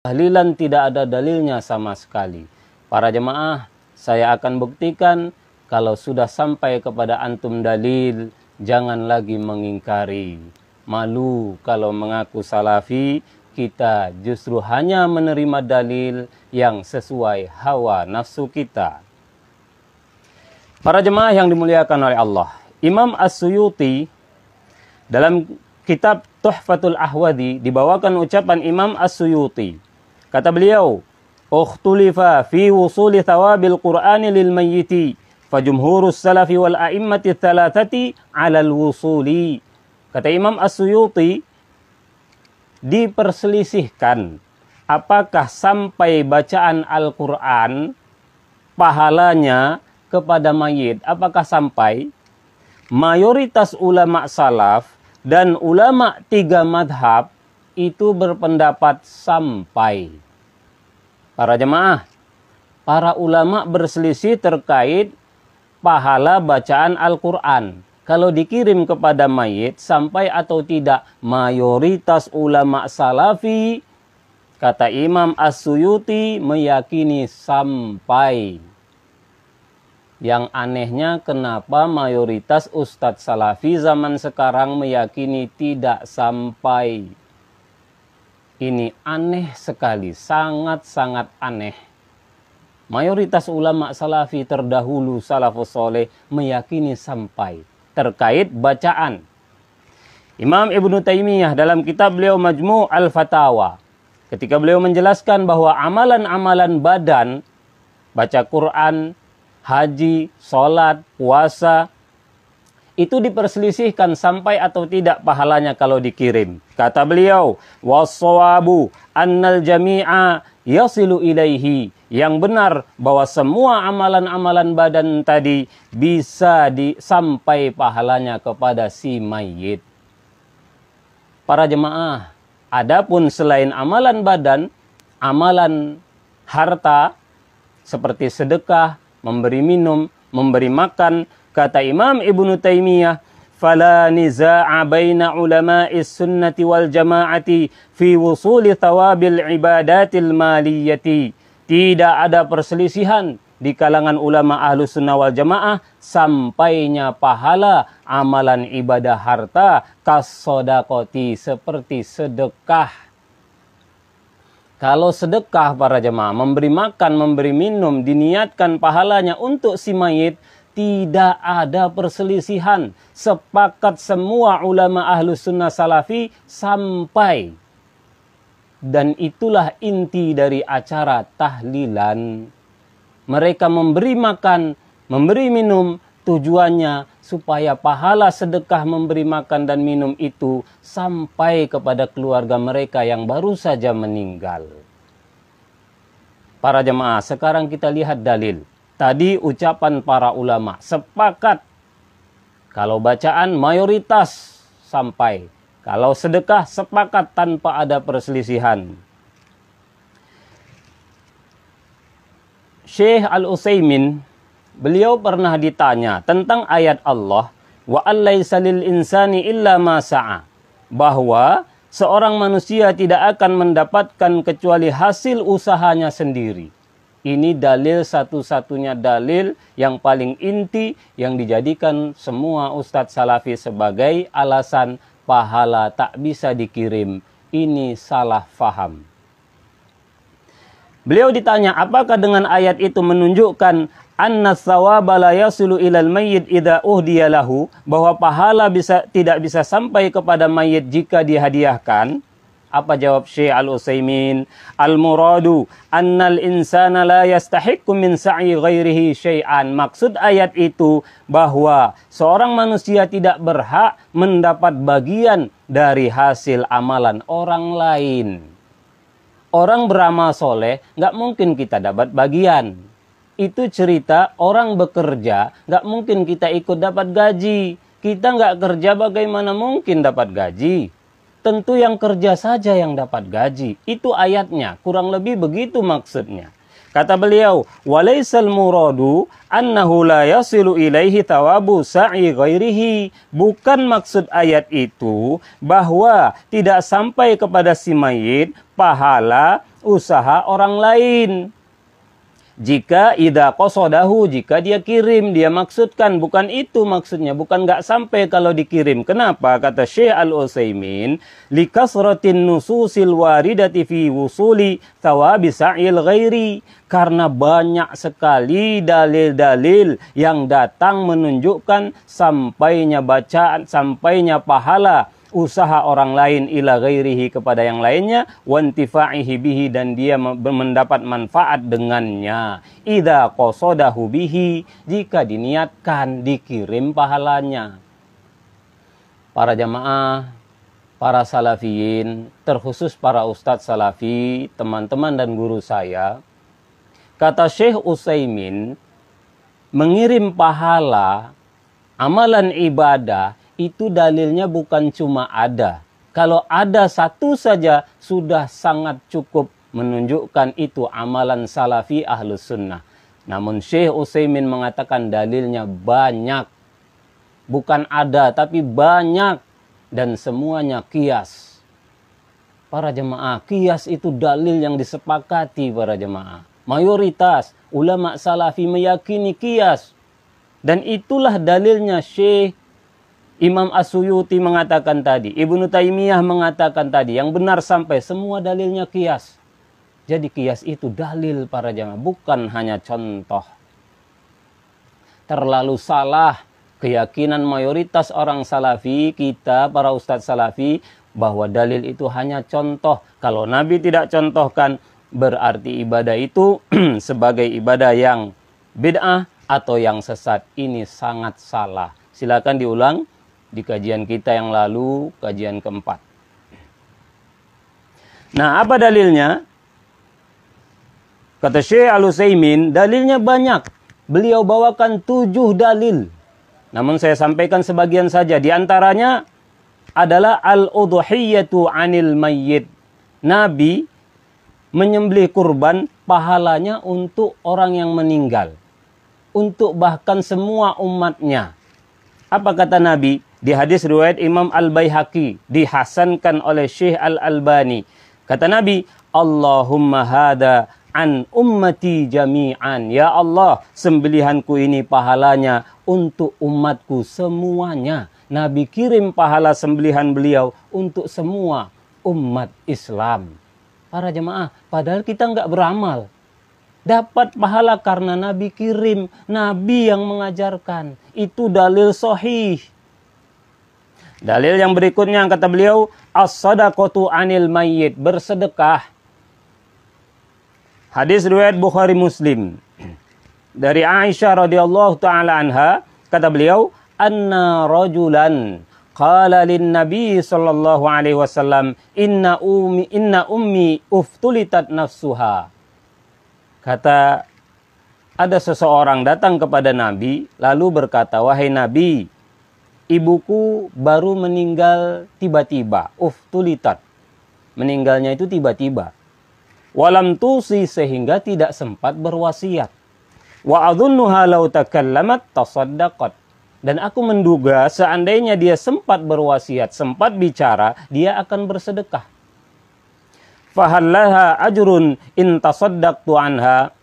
Tahlilan tidak ada dalilnya sama sekali. Para jemaah, saya akan buktikan kalau sudah sampai kepada antum dalil, jangan lagi mengingkari. Malu kalau mengaku salafi, kita justru hanya menerima dalil yang sesuai hawa nafsu kita. Para jemaah yang dimuliakan oleh Allah, Imam As-Suyuti dalam kitab Tuhfatul Ahwadi dibawakan ucapan Imam As-Suyuti. Kata beliau, "Ukhtulifa fi wusuli thawabil Qur'ani lil mayyiti, fajumhurus salafi wal a'immati thalathati 'alal wusuli." Kata Imam As-Suyuti, diperselisihkan apakah sampai bacaan Al-Qur'an pahalanya kepada mayit, apakah sampai? Mayoritas ulama salaf dan ulama 3 madhab itu berpendapat sampai. Para jemaah, para ulama berselisih terkait pahala bacaan Al-Quran. Kalau dikirim kepada mayit sampai atau tidak. Mayoritas ulama salafi, kata Imam As-Suyuti, meyakini sampai. Yang anehnya kenapa mayoritas ustadz salafi zaman sekarang meyakini tidak sampai. Ini aneh sekali, sangat-sangat aneh. Mayoritas ulama salafi terdahulu, salafus soleh, meyakini sampai terkait bacaan. Imam Ibnu Taimiyah dalam kitab beliau Majmu' Al-Fatawa, ketika beliau menjelaskan bahwa amalan-amalan badan, baca Quran, haji, sholat, puasa, itu diperselisihkan sampai atau tidak pahalanya kalau dikirim. Kata beliau, "Was-shawabu annal jami'a yasilu ilaihi." Yang benar bahwa semua amalan-amalan badan tadi bisa sampai pahalanya kepada si mayit. Para jemaah, adapun selain amalan badan, amalan harta seperti sedekah, memberi minum, memberi makan, kata Imam Ibnu Taimiyah, "Fala niza'a baina ulama'is sunnati wal jama'ati fi wusuli thawabil ibadatil maliyati." Tidak ada perselisihan di kalangan ulama Ahlus Sunnah wal Jamaah sampainya pahala amalan ibadah harta kas-shadaqati, seperti sedekah. Kalau sedekah para jemaah, memberi makan, memberi minum, diniatkan pahalanya untuk si mayit, tidak ada perselisihan. Sepakat semua ulama Ahlus Sunnah Salafi sampai. Dan itulah inti dari acara tahlilan. Mereka memberi makan, memberi minum, tujuannya supaya pahala sedekah memberi makan dan minum itu sampai kepada keluarga mereka yang baru saja meninggal. Para jemaah, sekarang kita lihat dalil. Tadi ucapan para ulama sepakat. Kalau bacaan mayoritas sampai. Kalau sedekah sepakat tanpa ada perselisihan. Syekh Al-Utsaimin, beliau pernah ditanya tentang ayat Allah, "Wa allaisa lil insani illa ma sa'a." Bahwa seorang manusia tidak akan mendapatkan kecuali hasil usahanya sendiri. Ini dalil satu-satunya dalil yang paling inti yang dijadikan semua ustadz salafi sebagai alasan pahala tak bisa dikirim. Ini salah faham. Beliau ditanya, apakah dengan ayat itu menunjukkan anna tsawaba la yasilu ilal mayyit idza uhdiya lahu, bahwa pahala tidak bisa sampai kepada mayit jika dihadiahkan? Apa jawab Syekh Al-Utsaimin? Al-muradu annal insana la yastahiqqu min sa'i ghairihi syai'an. Maksud ayat itu bahwa seorang manusia tidak berhak mendapat bagian dari hasil amalan orang lain. Orang beramal soleh nggak mungkin kita dapat bagian. Itu cerita orang bekerja nggak mungkin kita ikut dapat gaji. Kita nggak kerja bagaimana mungkin dapat gaji? Tentu yang kerja saja yang dapat gaji. Itu ayatnya, kurang lebih begitu maksudnya. Kata beliau, "Walaisal muradu annahu la yasilu ilaihi thawabu sa'i ghairihi." Bukan maksud ayat itu bahwa tidak sampai kepada si mayit pahala usaha orang lain. Jika idza qasadahu, jika dia kirim, dia maksudkan, bukan itu maksudnya, bukan nggak sampai kalau dikirim. Kenapa? Kata Syekh Al-Utsaimin, likasratin nususil waridati fi wusuli thawabi sa'il ghairi. Karena banyak sekali dalil-dalil yang datang menunjukkan sampainya bacaan, sampainya pahala usaha orang lain ila ghairihi, kepada yang lainnya, wantifa'ihi bihi, dan dia mendapat manfaat dengannya. Idza qasadahu bihi, jika diniatkan dikirim pahalanya. Para jamaah, para salafiyin, terkhusus para ustadz salafi, teman-teman dan guru saya, kata Syekh Utsaimin, mengirim pahala, amalan ibadah, itu dalilnya bukan cuma ada. Kalau ada satu saja sudah sangat cukup menunjukkan itu amalan salafi ahlus sunnah. Namun Syekh Utsaimin mengatakan dalilnya banyak. Bukan ada tapi banyak. Dan semuanya qiyas. Para jemaah, qiyas itu dalil yang disepakati para jemaah. Mayoritas ulama salafi meyakini qiyas. Dan itulah dalilnya Syekh Imam As-Suyuti mengatakan tadi, Ibnu Taimiyah mengatakan tadi, yang benar sampai semua dalilnya qiyas. Jadi qiyas itu dalil para jamaah, bukan hanya contoh. Terlalu salah keyakinan mayoritas orang salafi, kita para ustadz salafi, bahwa dalil itu hanya contoh. Kalau Nabi tidak contohkan, berarti ibadah itu sebagai ibadah yang bid'ah atau yang sesat. Ini sangat salah. Silakan diulang di kajian kita yang lalu, kajian keempat. Nah, apa dalilnya? Kata Syekh Al-Utsaimin, dalilnya banyak. Beliau bawakan 7 dalil. Namun saya sampaikan sebagian saja. Di antaranya adalah al-udhiyatu 'anil mayyit. Nabi menyembelih kurban, pahalanya untuk orang yang meninggal. Untuk bahkan semua umatnya. Apa kata Nabi? Di hadis riwayat Imam Al-Baihaqi, dihasankan oleh Syekh Al-Albani. Kata Nabi, Allahumma hada an ummati jami'an. Ya Allah, sembelihanku ini pahalanya untuk umatku semuanya. Nabi kirim pahala sembelihan beliau untuk semua umat Islam. Para jemaah, padahal kita nggak beramal. Dapat pahala karena Nabi kirim. Nabi yang mengajarkan. Itu dalil sahih. Dalil yang berikutnya kata beliau, as-sadaqatu 'anil mayyit, bersedekah. Hadis riwayat Bukhari Muslim. Dari Aisyah radhiyallahu taala anha, kata beliau, anna rajulan qala lin nabi sallallahu alaihi wasallam, inna ummi uftulitat nafsuha. Kata, ada seseorang datang kepada Nabi lalu berkata, wahai Nabi, ibuku baru meninggal tiba-tiba. Uftulitat. Meninggalnya itu tiba-tiba. Walam tusi, sehingga tidak sempat berwasiat. Wa adhunnuha law takallamat tasaddaqat. Dan aku menduga seandainya dia sempat berwasiat, sempat bicara, dia akan bersedekah. Fahallaha ajrun in tasaddaqtu anha.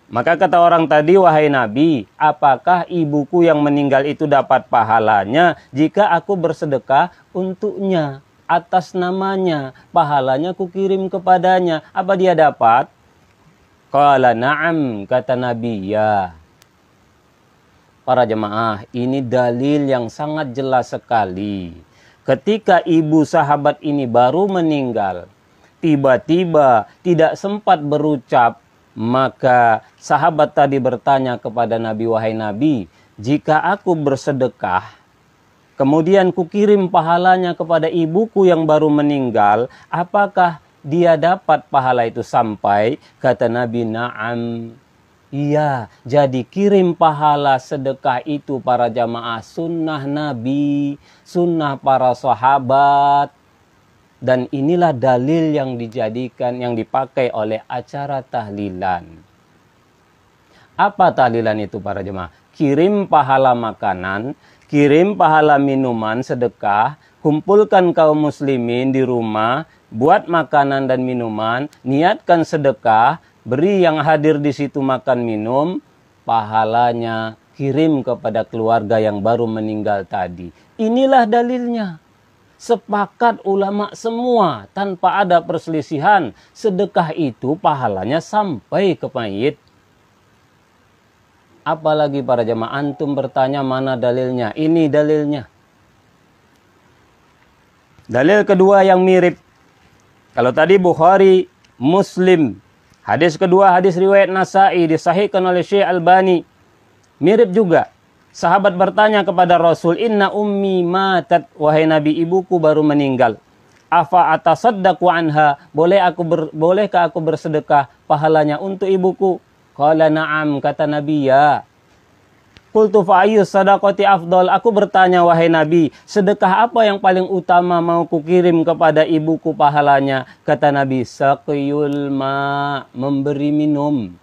Maka kata orang tadi, wahai Nabi, apakah ibuku yang meninggal itu dapat pahalanya jika aku bersedekah untuknya, atas namanya, pahalanya kukirim kepadanya, apa dia dapat? Qala na'am, kata Nabi, ya. Para jemaah, ini dalil yang sangat jelas sekali. Ketika ibu sahabat ini baru meninggal, tiba-tiba tidak sempat berucap, maka sahabat tadi bertanya kepada Nabi, wahai Nabi, jika aku bersedekah, kemudian kukirim pahalanya kepada ibuku yang baru meninggal, apakah dia dapat pahala itu sampai? Kata Nabi, na'am. Iya, jadi kirim pahala sedekah itu para jamaah sunnah Nabi, sunnah para sahabat. Dan inilah dalil yang dijadikan, yang dipakai oleh acara tahlilan. Apa tahlilan itu para jemaah? Kirim pahala makanan, kirim pahala minuman, sedekah, kumpulkan kaum muslimin di rumah, buat makanan dan minuman, niatkan sedekah, beri yang hadir di situ makan minum, pahalanya kirim kepada keluarga yang baru meninggal tadi. Inilah dalilnya. Sepakat ulama semua tanpa ada perselisihan, sedekah itu pahalanya sampai ke mayit. Apalagi para jamaah antum bertanya mana dalilnya? Ini dalilnya. Dalil kedua yang mirip. Kalau tadi Bukhari, Muslim. Hadis kedua hadis riwayat Nasa'i disahihkan oleh Syekh Albani. Mirip juga. Sahabat bertanya kepada Rasul, "Inna ummi matat, wahai Nabi, ibuku baru meninggal. Afa atasaddaqu anha, bolehkah aku bersedekah pahalanya untuk ibuku?" Qala na'am, kata Nabi, ya. Qultu fa ayyu sadaqati afdal, aku bertanya wahai Nabi, sedekah apa yang paling utama mau kukirim kepada ibuku pahalanya? Kata Nabi, saqiyul ma, memberi minum.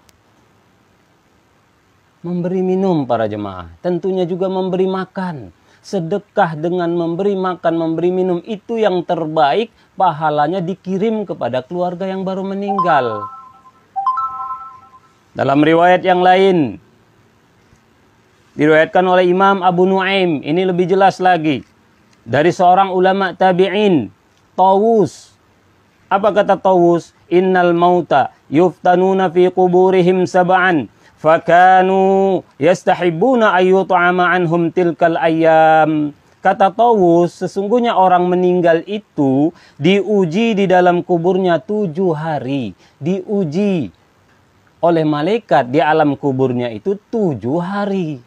Memberi minum para jemaah, tentunya juga memberi makan. Sedekah dengan memberi makan, memberi minum itu yang terbaik, pahalanya dikirim kepada keluarga yang baru meninggal. Dalam riwayat yang lain, diriwayatkan oleh Imam Abu Nuaim, ini lebih jelas lagi. Dari seorang ulama tabi'in, Tawus. Apa kata Tawus? Innal mauta yuftanuna fi kuburihim sab'an. Fakanu yastahibbuna ayyut'ama anhum tilkal ayyam. Kata Tawus, sesungguhnya orang meninggal itu diuji di dalam kuburnya 7 hari. Diuji oleh malaikat di alam kuburnya itu 7 hari.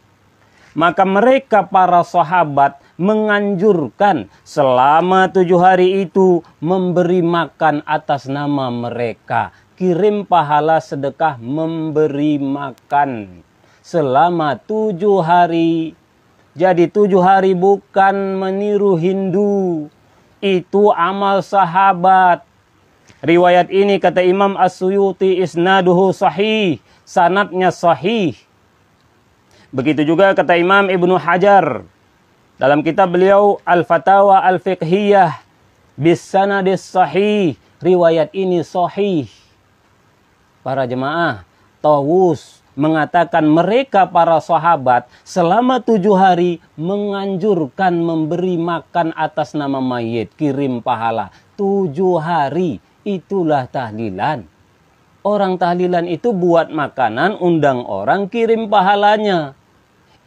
Maka mereka para sahabat menganjurkan selama 7 hari itu memberi makan atas nama mereka. Kirim pahala sedekah memberi makan selama 7 hari. Jadi 7 hari bukan meniru Hindu. Itu amal sahabat. Riwayat ini kata Imam As-Suyuti isnaduhu sahih. Sanadnya sahih. Begitu juga kata Imam Ibnu Hajar. Dalam kitab beliau Al-Fatawa Al-Fiqhiyah. Bisanadis sahih. Riwayat ini sahih. Para jemaah, Tawus mengatakan mereka para sahabat selama 7 hari menganjurkan memberi makan atas nama mayit, kirim pahala. 7 hari, itulah tahlilan. Orang tahlilan itu buat makanan, undang orang, kirim pahalanya.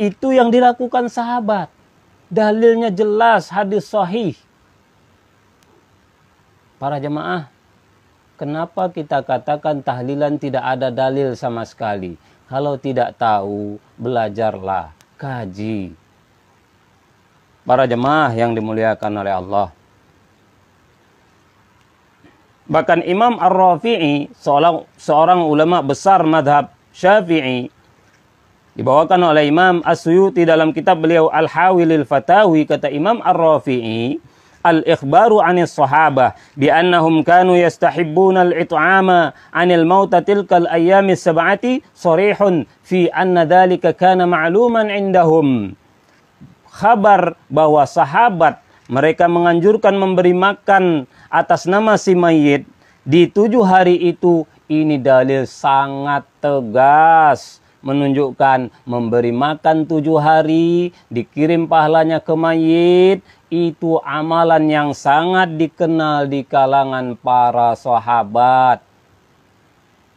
Itu yang dilakukan sahabat. Dalilnya jelas, hadis sahih. Para jemaah, kenapa kita katakan tahlilan tidak ada dalil sama sekali? Kalau tidak tahu, belajarlah, kaji. Para jemaah yang dimuliakan oleh Allah. Bahkan Imam Ar-Rafi'i, seorang ulama besar madhab Syafi'i, dibawakan oleh Imam As-Suyuti dalam kitab beliau Al-Hawilil Fatawi, kata Imam Ar-Rafi'i, al-ikhbaru anis sahabah biannahum kanu yastahibbuna al-it'ama anil mauta tilkal ayyamis sab'ati sarihun fi anna dhalika kana ma'luman indahum. Kabar bahwa sahabat mereka menganjurkan memberi makan atas nama si mayit di 7 hari itu, ini dalil sangat tegas menunjukkan memberi makan 7 hari dikirim pahalanya ke mayit. Itu amalan yang sangat dikenal di kalangan para sahabat.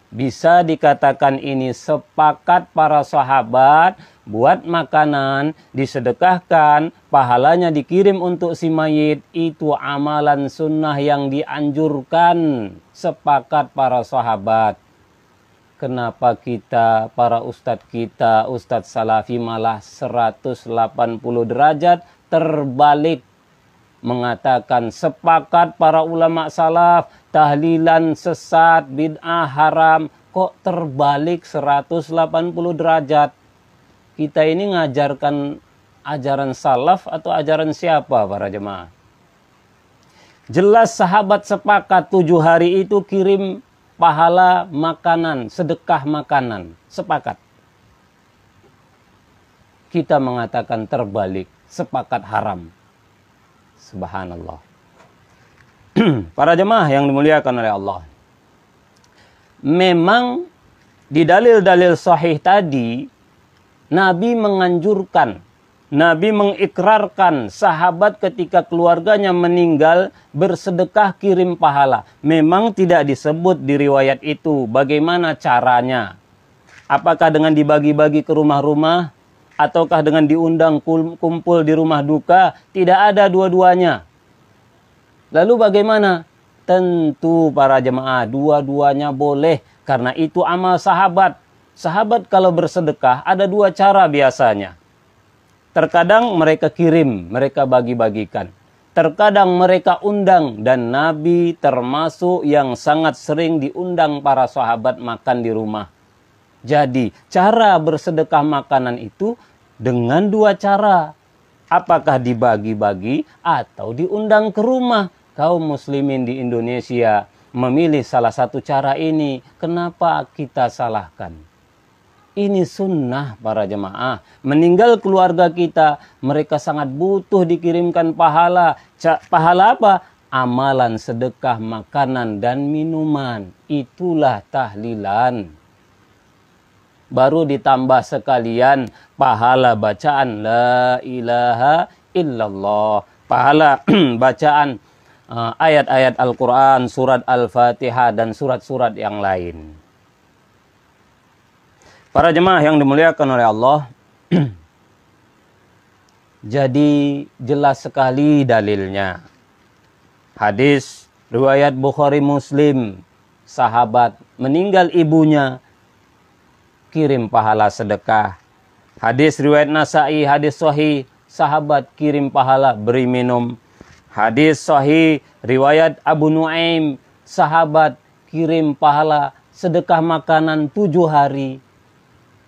Bisa dikatakan ini sepakat para sahabat, buat makanan, disedekahkan, pahalanya dikirim untuk si mayit. Itu amalan sunnah yang dianjurkan. Sepakat para sahabat. Kenapa kita, para ustadz kita, ustadz salafi malah 180 derajat terbalik, mengatakan sepakat para ulama salaf, tahlilan sesat, bid'ah haram. Kok terbalik 180 derajat? Kita ini ngajarkan ajaran salaf atau ajaran siapa para jemaah? Jelas sahabat sepakat 7 hari itu kirim pahala makanan, sedekah makanan. Sepakat. Kita mengatakan terbalik, sepakat haram. Subhanallah. Para jemaah yang dimuliakan oleh Allah, memang di dalil-dalil sahih tadi, Nabi menganjurkan, Nabi mengikrarkan sahabat ketika keluarganya meninggal bersedekah kirim pahala. Memang tidak disebut di riwayat itu bagaimana caranya. Apakah dengan dibagi-bagi ke rumah-rumah, ataukah dengan diundang kumpul di rumah duka? Tidak ada dua-duanya. Lalu bagaimana? Tentu para jemaah, dua-duanya boleh. Karena itu amal sahabat. Sahabat kalau bersedekah ada dua cara biasanya. Terkadang mereka kirim, mereka bagi-bagikan. Terkadang mereka undang, dan Nabi termasuk yang sangat sering diundang para sahabat makan di rumah. Jadi cara bersedekah makanan itu dengan dua cara. Apakah dibagi-bagi atau diundang ke rumah? Kaum muslimin di Indonesia memilih salah satu cara ini. Kenapa kita salahkan? Ini sunnah para jemaah. Meninggal keluarga kita, mereka sangat butuh dikirimkan pahala. Pahala apa? Amalan sedekah makanan dan minuman. Itulah tahlilan. Baru ditambah sekalian pahala bacaan la ilaha illallah. Pahala bacaan ayat-ayat Al-Quran, surat Al-Fatihah, dan surat-surat yang lain. Para jemaah yang dimuliakan oleh Allah, jadi jelas sekali dalilnya. Hadis riwayat Bukhari Muslim, sahabat meninggal ibunya, kirim pahala sedekah. Hadis riwayat Nasa'i, hadis sahih, sahabat kirim pahala beri minum. Hadis sahih riwayat Abu Nuaim, sahabat kirim pahala sedekah makanan 7 hari.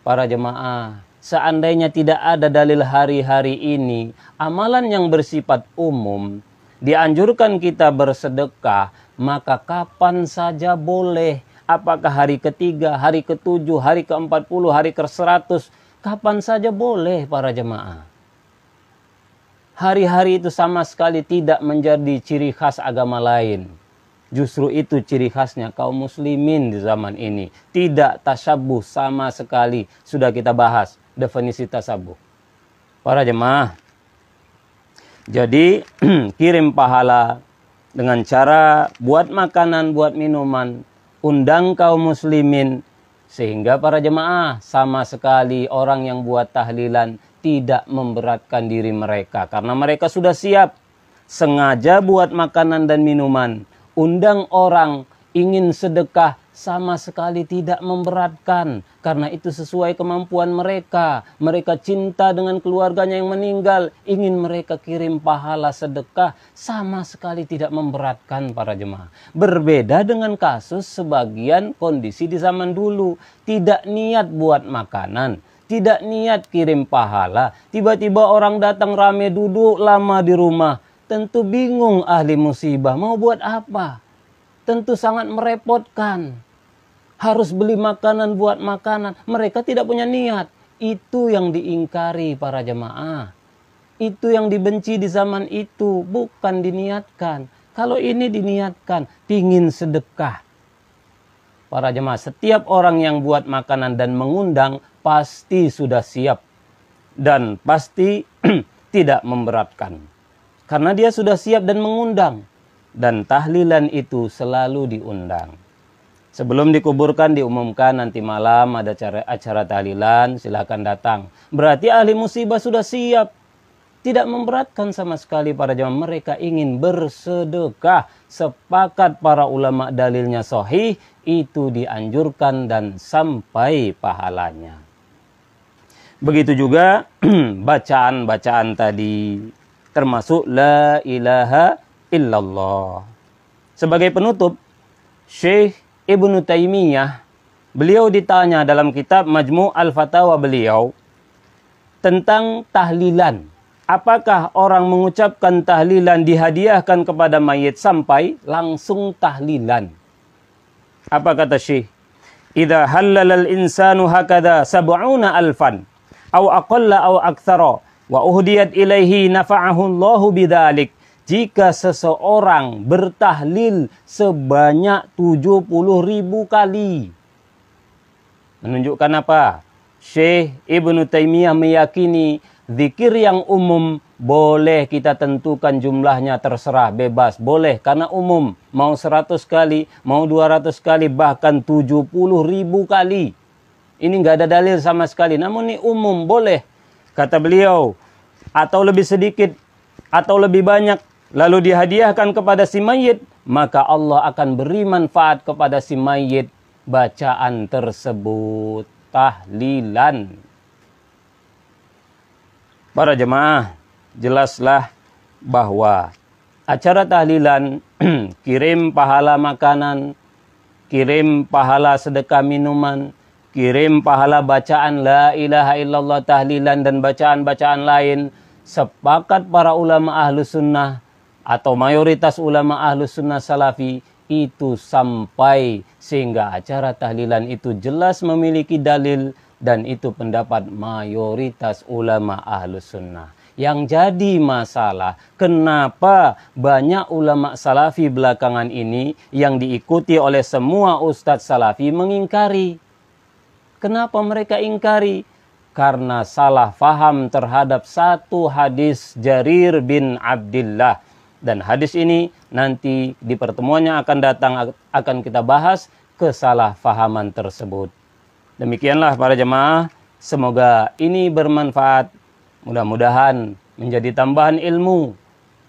Para jemaah, seandainya tidak ada dalil hari-hari ini, amalan yang bersifat umum, dianjurkan kita bersedekah, maka kapan saja boleh. Apakah hari ketiga, hari ke-7, hari ke-40, hari ke-100, kapan saja boleh para jemaah. Hari-hari itu sama sekali tidak menjadi ciri khas agama lain. Justru itu ciri khasnya kaum muslimin di zaman ini. Tidak tasyabuh sama sekali. Sudah kita bahas definisi tasyabuh. Para jemaah, jadi kirim pahala dengan cara buat makanan, buat minuman, undang kaum muslimin, sehingga para jemaah sama sekali orang yang buat tahlilan tidak memberatkan diri mereka. Karena mereka sudah siap. Sengaja buat makanan dan minuman. Undang orang, ingin sedekah, sama sekali tidak memberatkan. Karena itu sesuai kemampuan mereka. Mereka cinta dengan keluarganya yang meninggal. Ingin mereka kirim pahala sedekah, sama sekali tidak memberatkan para jemaah. Berbeda dengan kasus sebagian kondisi di zaman dulu. Tidak niat buat makanan, tidak niat kirim pahala. Tiba-tiba orang datang rame, duduk lama di rumah. Tentu bingung ahli musibah mau buat apa. Tentu sangat merepotkan. Harus beli makanan buat makanan. Mereka tidak punya niat. Itu yang diingkari para jemaah. Itu yang dibenci di zaman itu. Bukan diniatkan. Kalau ini diniatkan, pingin sedekah. Para jemaah, setiap orang yang buat makanan dan mengundang pasti sudah siap. Dan pasti tidak memberatkan. Karena dia sudah siap dan mengundang. Dan tahlilan itu selalu diundang. Sebelum dikuburkan diumumkan nanti malam ada acara tahlilan, silakan datang. Berarti ahli musibah sudah siap. Tidak memberatkan sama sekali para jemaah. Mereka ingin bersedekah. Sepakat para ulama dalilnya sahih, itu dianjurkan dan sampai pahalanya. Begitu juga bacaan-bacaan tadi. Termasuk la ilaha illallah. Sebagai penutup, Syekh Ibnu Taimiyah, beliau ditanya dalam kitab Majmu' al-Fatawa beliau tentang tahlilan. Apakah orang mengucapkan tahlilan dihadiahkan kepada mayit sampai langsung tahlilan? Apa kata Syekh? Idza hallalal insanu hakadha sab'una alfan aw aqalla aw aktsara wa uhdiyat ilaihi nafa'ahu Allahu bidzalik jika seseorang bertahlil sebanyak 70.000 kali. Menunjukkan apa? Syekh Ibnu Taimiyah meyakini zikir yang umum boleh kita tentukan jumlahnya, terserah, bebas, boleh karena umum. Mau 100 kali, mau 200 kali, bahkan 70.000 kali. Ini nggak ada dalil sama sekali, namun ini umum, boleh. Kata beliau, atau lebih sedikit, atau lebih banyak, lalu dihadiahkan kepada si mayit, maka Allah akan beri manfaat kepada si mayit bacaan tersebut, tahlilan. Para jemaah, jelaslah bahwa acara tahlilan, kirim pahala makanan, kirim pahala sedekah minuman, kirim pahala bacaan la ilaha illallah, tahlilan dan bacaan-bacaan lain, sepakat para ulama ahlu sunnah atau mayoritas ulama ahlu sunnah salafi itu sampai sehingga acara tahlilan itu jelas memiliki dalil, dan itu pendapat mayoritas ulama ahlu sunnah. Yang jadi masalah, kenapa banyak ulama salafi belakangan ini yang diikuti oleh semua ustadz salafi mengingkari? Kenapa mereka ingkari? Karena salah faham terhadap satu hadis Jarir bin Abdillah. Dan hadis ini nanti di pertemuannya akan datang akan kita bahas kesalahfahaman tersebut. Demikianlah para jemaah, semoga ini bermanfaat. Mudah-mudahan menjadi tambahan ilmu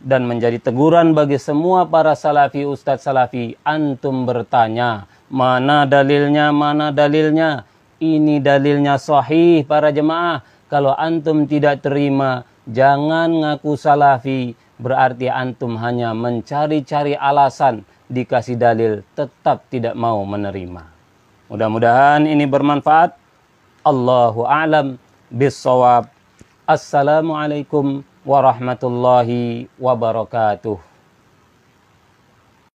dan menjadi teguran bagi semua para salafi, ustadz salafi. Antum bertanya, mana dalilnya, mana dalilnya? Ini dalilnya sahih para jemaah. Kalau antum tidak terima, jangan ngaku salafi. Berarti antum hanya mencari-cari alasan, dikasih dalil tetap tidak mau menerima. Mudah-mudahan ini bermanfaat. Allahu a'lam bis-shawab. Assalamualaikum warahmatullahi wabarakatuh.